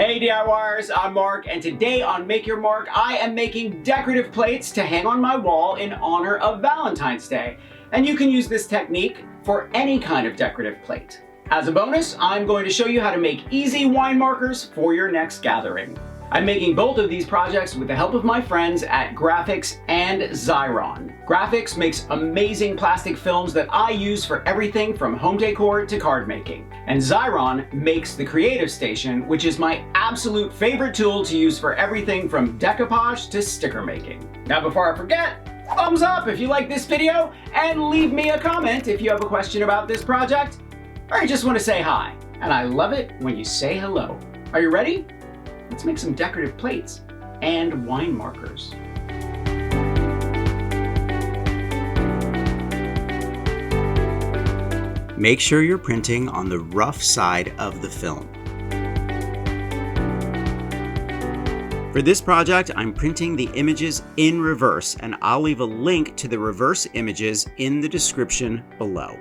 Hey DIYers, I'm Mark, and today on Make Your Mark, I am making decorative plates to hang on my wall in honor of Valentine's Day. And you can use this technique for any kind of decorative plate. As a bonus, I'm going to show you how to make easy wine markers for your next gathering. I'm making both of these projects with the help of my friends at Graphics and Xyron. Graphics makes amazing plastic films that I use for everything from home decor to card making. And Xyron makes the Creative Station, which is my absolute favorite tool to use for everything from decoupage to sticker making. Now before I forget, thumbs up if you like this video, and leave me a comment if you have a question about this project, or you just want to say hi. And I love it when you say hello. Are you ready? Let's make some decorative plates and wine markers. Make sure you're printing on the rough side of the film. For this project, I'm printing the images in reverse, and I'll leave a link to the reverse images in the description below.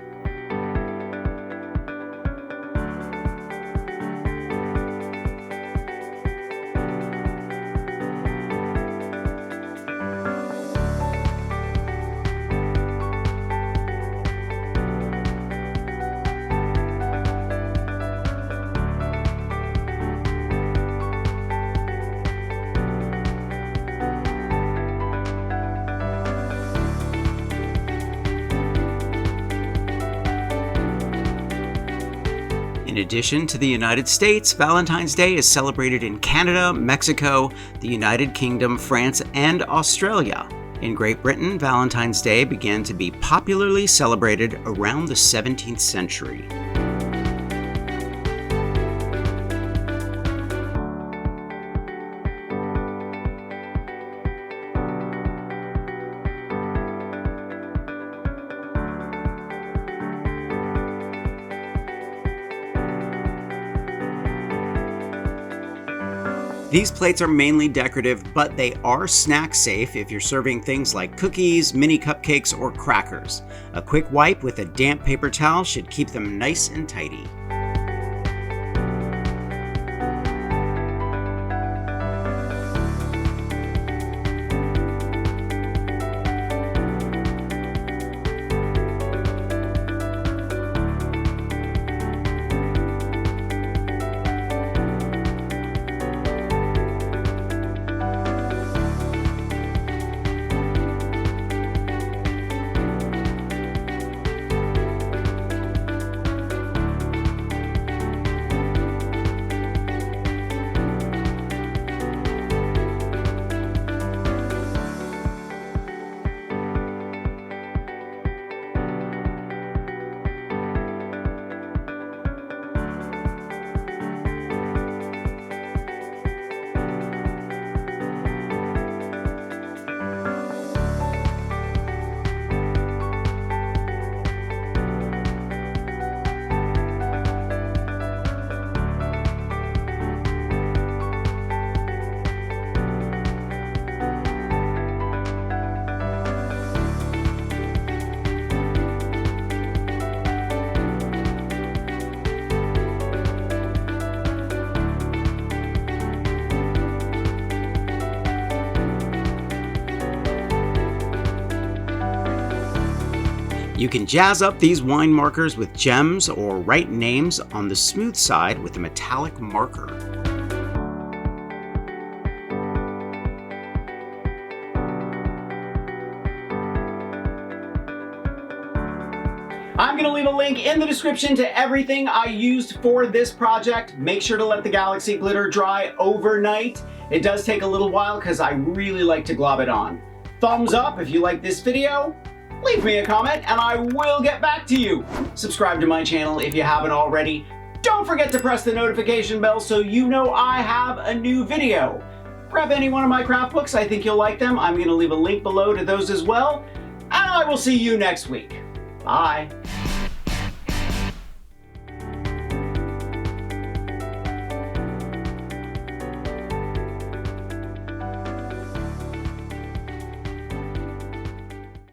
In addition to the United States, Valentine's Day is celebrated in Canada, Mexico, the United Kingdom, France, and Australia. In Great Britain, Valentine's Day began to be popularly celebrated around the 17th century. These plates are mainly decorative, but they are snack safe if you're serving things like cookies, mini cupcakes, or crackers. A quick wipe with a damp paper towel should keep them nice and tidy. You can jazz up these wine markers with gems or write names on the smooth side with a metallic marker. I'm going to leave a link in the description to everything I used for this project. Make sure to let the Galaxy glitter dry overnight. It does take a little while because I really like to glob it on. Thumbs up if you like this video. Leave me a comment and I will get back to you. Subscribe to my channel if you haven't already. Don't forget to press the notification bell so you know I have a new video. Grab any one of my craft books, I think you'll like them. I'm going to leave a link below to those as well. And I will see you next week. Bye.